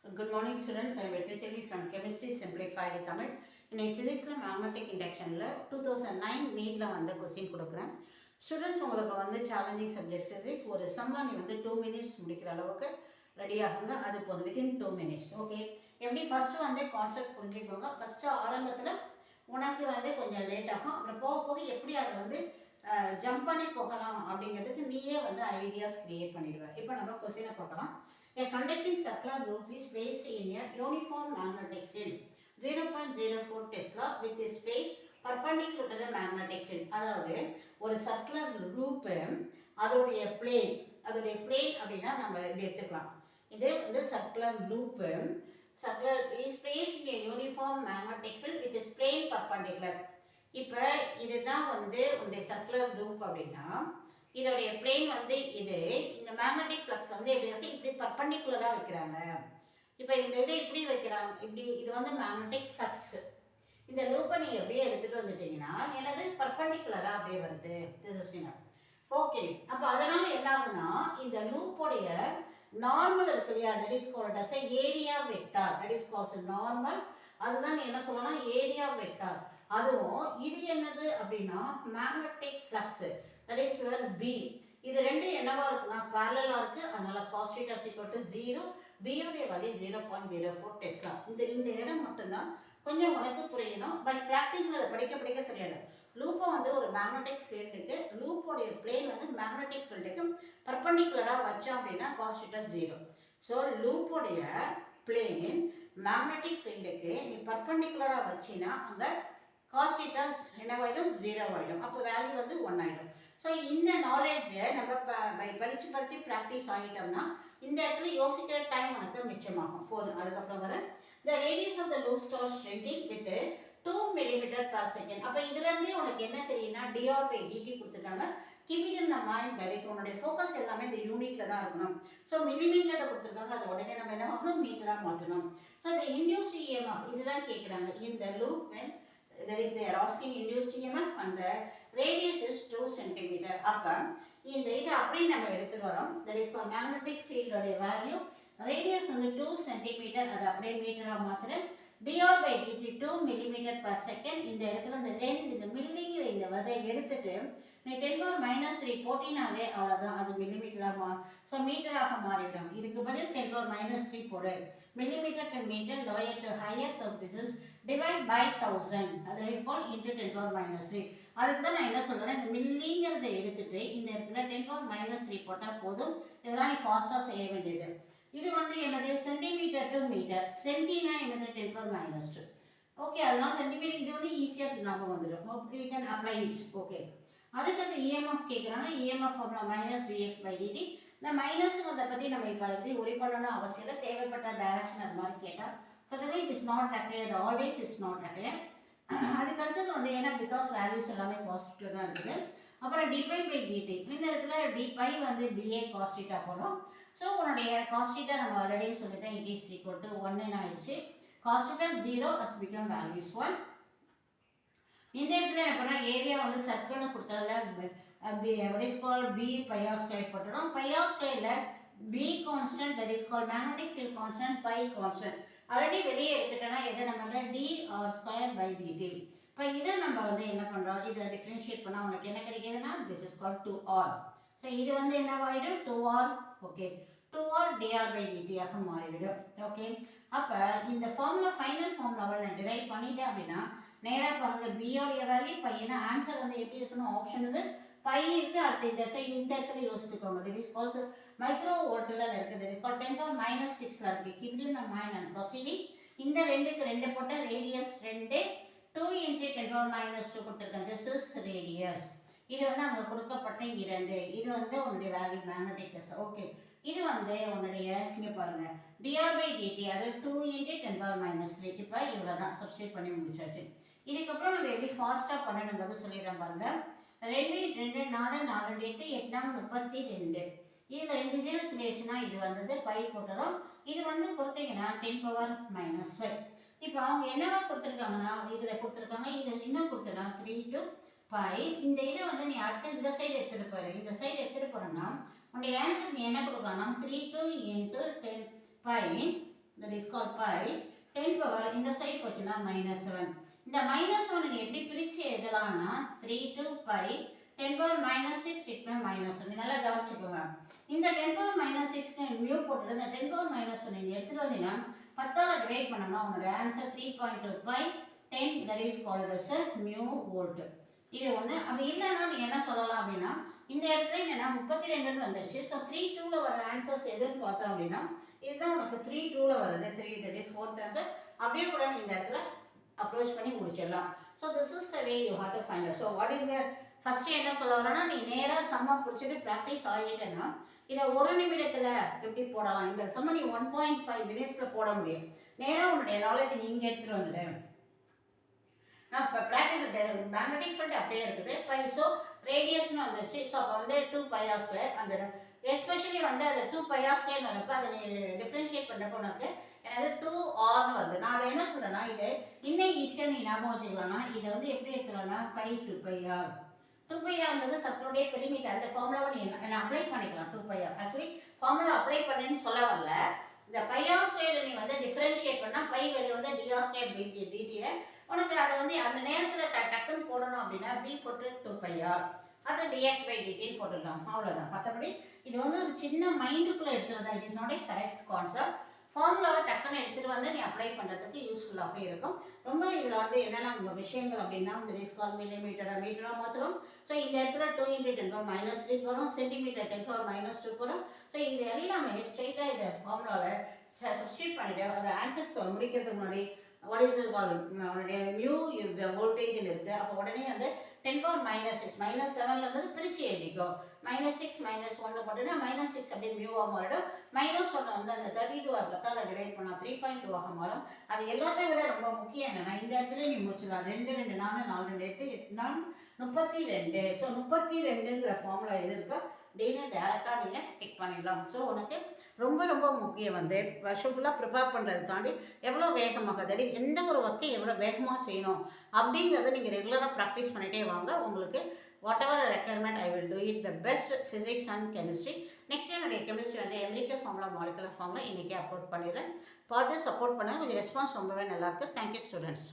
Good morning students, I am Vetricheli from Chemistry Simplified Tamil. இன்னைக்கு ஃபிசிக்ஸில் magnetic இண்டக்ஷனில் 2009 நீட்டில் வந்த கொஸ்டின் கொடுக்குறேன். ஸ்டூடெண்ட்ஸ் உங்களுக்கு வந்து சேலஞ்சிங் சப்ஜெக்ட் ஃபிசிக்ஸ் ஒரு சம்மா நீ வந்து 2 minutes முடிக்கிற அளவுக்கு ரெடி ஆகுங்க. அது போதும், வித்தின் 2 minutes. ஓகே, எப்படி ஃபஸ்ட்டு வந்து கான்செப்ட் புரிஞ்சுக்கோங்க. ஃபஸ்ட்டு ஆரம்பத்தில் உனக்கு வந்து கொஞ்சம் லேட் ஆகும், அப்புறம் போக போக எப்படி அதை வந்து ஜம்ப் பண்ணி போகலாம் அப்படிங்கிறதுக்கு நீயே வந்து ஐடியாஸ் கிரியேட் பண்ணிடுவேன். இப்போ நம்ம கொஸ்டினை பார்க்கலாம். A conducting circular loop is placed in a uniform magnetic field 0.04 Tesla with a straight perpendicular to the magnetic field. அதாவது ஒரு சர்க்குலர் லூப்பு அதோடைய பிளேன் அப்படின்னா நம்ம எப்படி எடுத்துக்கலாம். இதே வந்து circular loop is placed in a uniform magnetic field with its plane perpendicular. இப்போ இதுதான் வந்து உங்களுடைய சர்க்குலர் லூப் அப்படின்னா இதோடைய பிளேன் வந்து இது இந்த மேக்னெட்டிக் ஃப்ளக்ஸில் வந்து எப்படி இருக்குது, இப்படி பர்பண்டிகுலராக வைக்கிறாங்க. இப்போ இந்த இதை இப்படி வைக்கிறாங்க, இப்படி இது வந்து மேக்னெட்டிக் ஃப்ளக்ஸ். இந்த லூப்பை நீங்கள் எப்படியே எடுத்துகிட்டு வந்துட்டீங்கன்னா எனது பர்பண்டிகுலராக அப்படியே வருது. ஓகே, அப்போ அதனால் என்ன ஆகுதுன்னா இந்த லூப்போடைய நார்மல் இருக்கு இல்லையா, that is called as area vector. That is called normal. அதுதான் நீ என்ன சொல்லலாம், ஏரியா வெக்டார். அதுவும் இது என்னது அப்படின்னா magnetic flux, that is where B. இது ரெண்டு என்னவா இருக்குன்னா parallel இருக்கு. அதனால cos theta is equal to 0. B உடைய வேல்யூ 0.04 டெஸ்லா. இந்த இடம் மட்டும்தான் கொஞ்சம் உனக்கு புரியணும். பட் பிராக்டிஸ்ல அதை படிக்க சரியாயிடும். லூப்பை வந்து ஒரு மேக்னெட்டிக் ஃபீல்டுக்கு லூப்போடைய பிளேன் வந்து மேக்னெட்டிக் ஃபீல்டுக்கு பர்பண்டிகுலராக வச்சோம் அப்படின்னா cos theta 0. ஸோ லூப்போடைய பிளேன் மேக்னெட்டிக் ஃபீல்டுக்கு நீ பர்பண்டிகுலராக வச்சின்னா அங்கே cos theta என்னவாயிடும், 0 ஆகிடும். அப்போ வேல்யூ வந்து 1 ஆகிடும். ஸோ இந்த நாலேஜை நம்ம படித்து ப்ராக்டிஸ் ஆகிட்டோம்னா இந்த இடத்துல யோசிக்கிற டைம் எனக்கு மிச்சமாகும், போதும். அதுக்கப்புறம் வர the radius of the loop starts shrinking with 2 millimeter per second. அப்போ இதுலேருந்தே உனக்கு என்ன தெரியும்னா dr by dt கொடுத்துருக்காங்க. keep it in the mind, that is உன்னுடைய ஃபோக்கஸ் எல்லாமே இந்த யூனிட்ல தான் இருக்கணும். ஸோ மில்லிமீட்டரில் கொடுத்துருக்காங்க, அதை உடனே நம்ம என்ன ஆகணும், மீட்டராக மாற்றணும். ஸோ இந்த இன்டியூஸ்ட் EMF இதுதான் கேட்குறாங்க. இந்த loop when that is they are asking induced EMF and the radius is 2 cm. அப்போ இந்த இதை அப்படியே நம்ம எடுத்துட்டு வரோம். that is for magnetic field உடைய வேல்யூ radius வந்து 2 cm, அதை அப்படியே மீட்டராக மாற்றுறேன். dr by dt 2 millimeter per second. இந்த இடத்துல இந்த மில்லிங்கிற இந்த வதை எடுத்துட்டு நீ 10⁻³ போட்டினாவே அவ்வளோதான், அது மில்லிமீட்டராக ஸோ மீட்டராக மாறிவிடும். இதுக்கு பதில் 10⁻³ போடு. millimeter to meter, lower to higher, so this is divide by 1000. that is called into 10⁻³. அதுக்கு தான் நான் என்ன சொல்கிறேன், இந்த மில்லிங்கிறத எடுத்துட்டு இந்த இடத்துல 10⁻³ போட்டால் போதும். இதெல்லாம் நீ ஃபாஸ்ட்டாக செய்ய வேண்டியது. இது வந்து என்னது, சென்டிமீட்டர் டு மீட்டர். சென்டினா என்னது, 10⁻². ஓகே, அதனால சென்டிமீட்டர் இது வந்து ஈஸியாக ஞாபகம் வந்துடும். Okay, we can apply it. Okay, அதுக்கு EMF கேட்குறாங்க. EMF formula -dx by dt. இந்த மைனஸுங்கிறத பற்றி நம்ம இப்போ அதை ஒரி பண்ணணும் அவசியம் இல்லை. தேவைப்பட்ட டைரக்ஷன் அது மாதிரி கேட்டால் அதுவே it is not required, always is not required. அதுக்கு அடுத்தது வந்து ஏன்னா பிகாஸ் வேல்யூஸ் எல்லாமே பாசிட்டிவ்ல தான் இருக்குது. அப்புறம் dπ by dt. இந்த இடத்துல dπ வந்து dA cos theta போடுறோம். ஸோ உன்னுடைய cos theta நம்ம ஆல்ரெடி சொல்லிட்டேன், it is equal to 1 ஆயிடுச்சு. cos theta 0 has become values 1. இந்த இடத்துல என்ன பண்ணால் ஏரியா வந்து சர்க்கிள்னு கொடுத்ததுல what is called b pi r square போட்டுறோம். pi r squareல b constant, that is called magnetic field constant, pi constant already வெளியே எடுத்துட்டோம்னா எதை நம்ம வந்து dr square by dt. இப்போ இதை நம்ம வந்து என்ன பண்ணுறோம், இதை டிஃப்ரென்ஷியேட் பண்ணால் உனக்கு என்ன கிடைக்கிதுன்னா this is called 2r. So இது வந்து என்னவாயிடும், 2r. Okay, 2r dr by dt ஆக மாறிவிடும். ஓகே, அப்போ இந்த ஃபார்முலா ஃபைனல் ஃபார்முலாவை நான் டிரைவ் பண்ணிட்டேன் அப்படின்னா நேராக பாருங்க, பியோடைய வேல்யூ பையனா ஆன்சர் வந்து எப்படி இருக்கணும், ஆப்ஷன் வந்து பை இருக்கு. அடுத்த இந்த இடத்துல யோசிச்சுக்கோங்க. this is called மைக்ரோ வோல்ட்டில் இருக்குது. this is called 10⁻⁶ இருக்குது. keep it in the mind and proceeding. இந்த ரெண்டுக்கு 2 போட்ட ரேடியஸ் 2 2 × 10⁻² கொடுத்துருக்கேன். this is radius. இது வந்து அங்கே கொடுக்கப்பட்ட 2. இது வந்து உன்னுடைய வேல்யூ மேக்னெட்டிக் டெஸ்ட். ஓகே, இது வந்து உன்னுடைய இங்கே பாருங்க dr by dt, அது 2 × 10⁻³. இப்போ இவ்வளோ தான் சப்ஸ்டியூட் பண்ணி முடிச்சாச்சு. இதுக்கப்புறம் நம்ம எப்படி ஃபாஸ்ட்டாக பண்ணணுங்கிறது சொல்லிடுறேன் பாருங்க. 2 × 2 4 4 8 8 32. இதில் 2 0 சொல்லிடுச்சுன்னா இது வந்தது பை போட்டுறோம். இது வந்து கொடுத்தீங்கன்னா 10⁻⁻5. இப்போ அவங்க என்னவா கொடுத்துருக்காங்கன்னா இதில் கொடுத்துருக்காங்க, இதை இன்னும் கொடுத்துடலாம் 3 to pi. இந்த இதை வந்து நீ அடுத்து இந்த சைடு எடுத்துகிட்டு போயிரு. இந்த சைடு எடுத்துகிட்டு போகிறோம்னா உன்னுடைய ஆன்சர் நீ என்ன கொடுக்கலாம்னா 3 to × 10 pi that is called pi 10 power இந்த சைடு போச்சுன்னா -7. இந்த -7 நீ எப்படி பிரிச்சு எழுதலாம்னா 3 to pi 10 power -6 -1. நல்லா கவனிச்சுக்கோங்க. இந்த 10 power -6 mu போட்டுட்டு இந்த 10 power -1 நீங்க எடுத்துட்டு வந்தீங்கன்னா 10 ஆல டிவைட் பண்ணோம்னா உங்களோட answer 3.2 pi 10 that is called as a mu volt. இது ஒன்று. அப்படி இல்லைன்னா நீங்கள் என்ன சொல்லலாம் அப்படின்னா இந்த இடத்துல என்னன்னா 32 வந்துருச்சு. ஸோ 3.2ல வர ஆன்சர்ஸ் எதுன்னு பார்த்தோம் அப்படின்னா இதுதான் உனக்கு 3.2ல வருது. 3 that is fourth answer. அப்படியே கூட நீ இந்த இடத்துல அப்ரோச் பண்ணி முடிச்சிடலாம். So this is the way you have to find out. So what is the first என்ன சொல்ல வரேன்னா நீ நேராக சம்மா பிடிச்சிட்டு ப்ராக்டிஸ் ஆகிட்டேன்னா இதை ஒரு நிமிடத்தில் எப்படி போடலாம். இந்த சம்ம நீ 1.5 மினிட்ஸில் போட முடியும். நேராக உன்னுடைய நாலேஜ் நீ இங்கே எடுத்துகிட்டு வந்துடு. நான் இப்போ ப்ராக்டிஸ் மேக்னெட்டிக் ஃபீல்டு அப்படியே இருக்குது. பை ஸோ ரேடியஸ்னு வந்துச்சு. ஸோ அப்போ வந்து 2 pi r ஸ்கொயர் அந்த எஸ்பெஷலி வந்து அது 2 pi r ஸ்கொயர்னு வரப்போ அதை நீ டிஃப்ரென்ஷியேட் பண்ணுறப்போ உனக்கு எனது 2rன்னு வருது. நான் அதை என்ன சொல்கிறேன்னா இது இன்னும் ஈஸியாக நீ ஞாபகம் வச்சுக்கலாம்னா இதை வந்து எப்படி எடுத்துக்கலாம்னா pi 2 pi r 2 pi rன்றது சர்க்கிளுடைய பெரிமீட்டர். அந்த ஃபார்முலாவை நீ என்ன அப்ளை பண்ணிக்கலாம். 2 pi r actually formula apply பண்ணுன்னு சொல்ல வரல. இந்த pi r ஸ்கொயர் நீ வந்து டிஃப்ரென்ஷியேட் பண்ணால் பை வெளியே வந்து dr ஸ்கொயர் டிடியை உனக்கு அதை வந்து அந்த நேரத்தில் டக்குன்னு போடணும் அப்படின்னா b போட்டு 2 pi r அது dx by dtன்னு போட்டுடலாம். அவ்வளோதான். மற்றபடி இது வந்து ஒரு சின்ன மைண்டுக்குள்ளே எடுத்துருந்தா it is not a correct concept. ஃபார்முலாவை டக்குன்னு எடுத்துகிட்டு வந்து நீ அப்ளை பண்ணுறதுக்கு யூஸ்ஃபுல்லாக இருக்கும். ரொம்ப இதில் வந்து என்னென்ன விஷயங்கள் அப்படின்னா இந்த இஸ் கால் மில்லிமீட்டரை மீட்டராக மாற்றுறோம். ஸோ இந்த இடத்துல 2 × 10⁻³ வரும். சென்டிமீட்டர் 10⁻² வரும். ஸோ இது எல்லாமே ஸ்ட்ரெயிட்டாக இதை ஃபார்முலாவில் சப்ஸ்டியூட் பண்ணிவிட்டு அதை ஆன்சர்ஸ் முடிக்கிறதுக்கு முன்னாடி வாட் இஸ் கால் அவனுடைய மியூ வோல்டேஜ்னு இருக்குது. அப்போ உடனே வந்து 10⁻⁻6 -7லேருந்து பிரித்து எழுதிக்கோ. -6 -1 போட்டுன்னா -6 அப்படியே மியூவாக மாறிடும். -1 வந்து அந்த 32 10ஆல் டிவைட் பண்ணால் 3.2 ஆக மாறும். அது எல்லாத்தையும் விட ரொம்ப முக்கியம் என்னென்னா இந்த இடத்துல நீ முடிச்சிடலாம். 2 2 4 4 2 8 8 32. ஸோ 32ங்கிற ஃபார்முலா எது இருக்கோ டெய்லி டேரெக்டாக நீங்கள் பிக் பண்ணிடலாம். ஸோ உனக்கு ரொம்ப ரொம்ப முக்கியம் வந்து வருஷம் ஃபுல்லாக ப்ரிப்பேர் பண்ணுறதை தாண்டி எவ்வளோ வேகமாக தடி எந்த ஒரு ஒர்க்கை எவ்வளோ வேகமாக செய்யணும் அப்படிங்கிறத நீங்கள் ரெகுலராக ப்ராக்டிஸ் பண்ணிகிட்டே வாங்க. உங்களுக்கு what ever requirement I will do it the best physics and chemistry. Next என்னுடைய கெமிஸ்ட்ரி வந்து எம்பிரிக்கல் ஃபார்முலா மாலிகுலர் ஃபார்முலா இன்றைக்கி அப்லோட் பண்ணிடுறேன். பார்த்து சப்போர்ட் பண்ணுங்கள். கொஞ்சம் ரெஸ்பான்ஸ் ரொம்பவே நல்லாயிருக்கு. Thank you students.